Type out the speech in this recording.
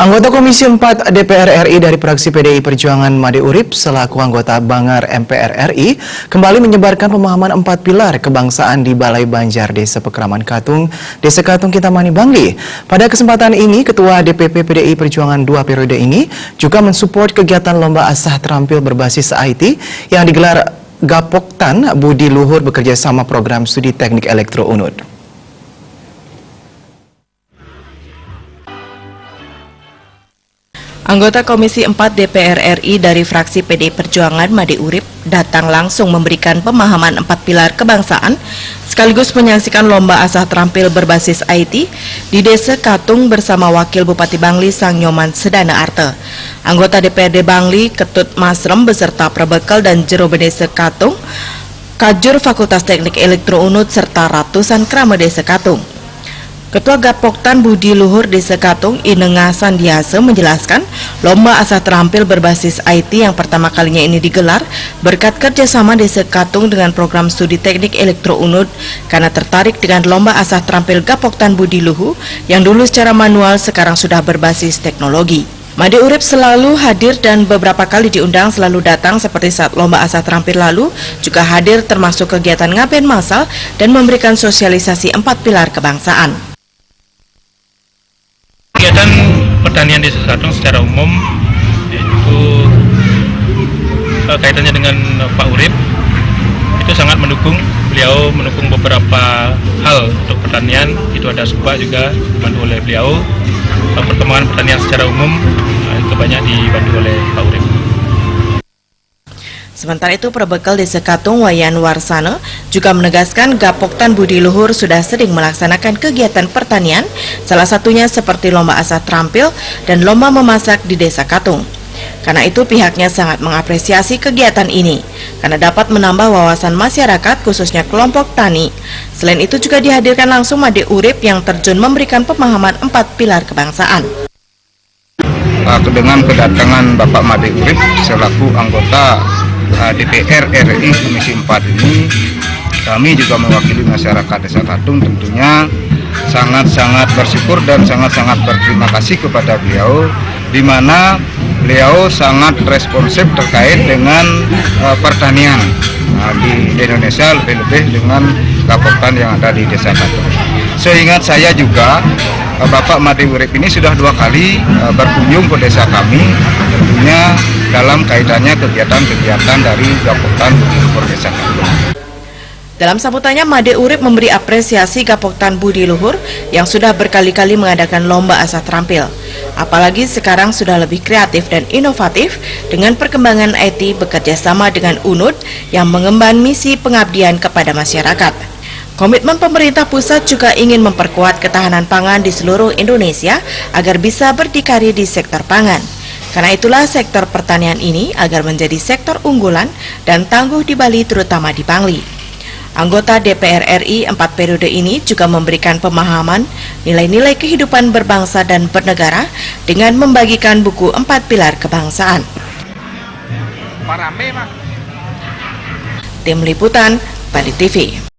Anggota Komisi 4 DPR RI dari fraksi PDI Perjuangan Made Urip selaku anggota Banggar MPR RI kembali menyebarkan pemahaman 4 pilar kebangsaan di Balai Banjar Desa Pekraman Katung, Desa Katung Kintamani Bangli. Pada kesempatan ini, Ketua DPP PDI Perjuangan 2 periode ini juga mensupport kegiatan lomba asah terampil berbasis IT yang digelar Gapoktan Budi Luhur bekerja sama program studi teknik elektro UNUD. Anggota Komisi 4 DPR RI dari fraksi PDI Perjuangan Made Urip datang langsung memberikan pemahaman 4 pilar kebangsaan sekaligus menyaksikan lomba asah terampil berbasis IT di Desa Katung bersama Wakil Bupati Bangli Sang Nyoman Sedana Arte. Anggota DPRD Bangli Ketut Masrem beserta Prebekal dan Jero Desa Katung, Kajur Fakultas Teknik Elektro UNUD serta ratusan krama Desa Katung. Ketua Gapoktan Budi Luhur Desa Katung Inengah Sandiase menjelaskan lomba asah terampil berbasis IT yang pertama kalinya ini digelar berkat kerjasama Desa Katung dengan program studi teknik elektro UNUD karena tertarik dengan lomba asah terampil Gapoktan Budi Luhur yang dulu secara manual sekarang sudah berbasis teknologi. Made Urip selalu hadir dan beberapa kali diundang selalu datang seperti saat lomba asah terampil lalu juga hadir termasuk kegiatan ngaben massal dan memberikan sosialisasi 4 pilar kebangsaan. Kegiatan pertanian di Desa Katung secara umum itu kaitannya dengan Pak Urip itu sangat mendukung, beliau mendukung beberapa hal untuk pertanian, itu ada SUBA juga dibantu oleh beliau. Perkembangan pertanian secara umum itu banyak dibantu oleh Pak Urip. Sementara itu, Prebekal Desa Katung Wayan Warsana juga menegaskan Gapoktan Budi Luhur sudah sering melaksanakan kegiatan pertanian, salah satunya seperti lomba asah terampil dan lomba memasak di Desa Katung. Karena itu pihaknya sangat mengapresiasi kegiatan ini, karena dapat menambah wawasan masyarakat khususnya kelompok tani. Selain itu juga dihadirkan langsung Made Urip yang terjun memberikan pemahaman 4 pilar kebangsaan. Dengan kedatangan Bapak Made Urip selaku anggota DPR RI Komisi 4 ini, kami juga mewakili masyarakat Desa Katung tentunya sangat-sangat bersyukur dan sangat-sangat berterima kasih kepada beliau, di mana beliau sangat responsif terkait dengan pertanian di Indonesia, lebih-lebih dengan Gapoktan yang ada di Desa Katung. Seingat saya juga Bapak Made Urip ini sudah 2 kali berkunjung ke desa kami, tentunya dalam kaitannya kegiatan-kegiatan dari Gapoktan Budi Luhur Desa Katung. Dalam sambutannya, Made Urip memberi apresiasi Gapoktan Budi Luhur yang sudah berkali-kali mengadakan lomba asah terampil. Apalagi sekarang sudah lebih kreatif dan inovatif dengan perkembangan IT bekerja sama dengan UNUD yang mengemban misi pengabdian kepada masyarakat. Komitmen pemerintah pusat juga ingin memperkuat ketahanan pangan di seluruh Indonesia agar bisa berdikari di sektor pangan. Karena itulah sektor pertanian ini agar menjadi sektor unggulan dan tangguh di Bali terutama di Bangli. Anggota DPR RI 4 periode ini juga memberikan pemahaman nilai-nilai kehidupan berbangsa dan bernegara dengan membagikan buku 4 pilar kebangsaan. Tim Liputan, Bali TV.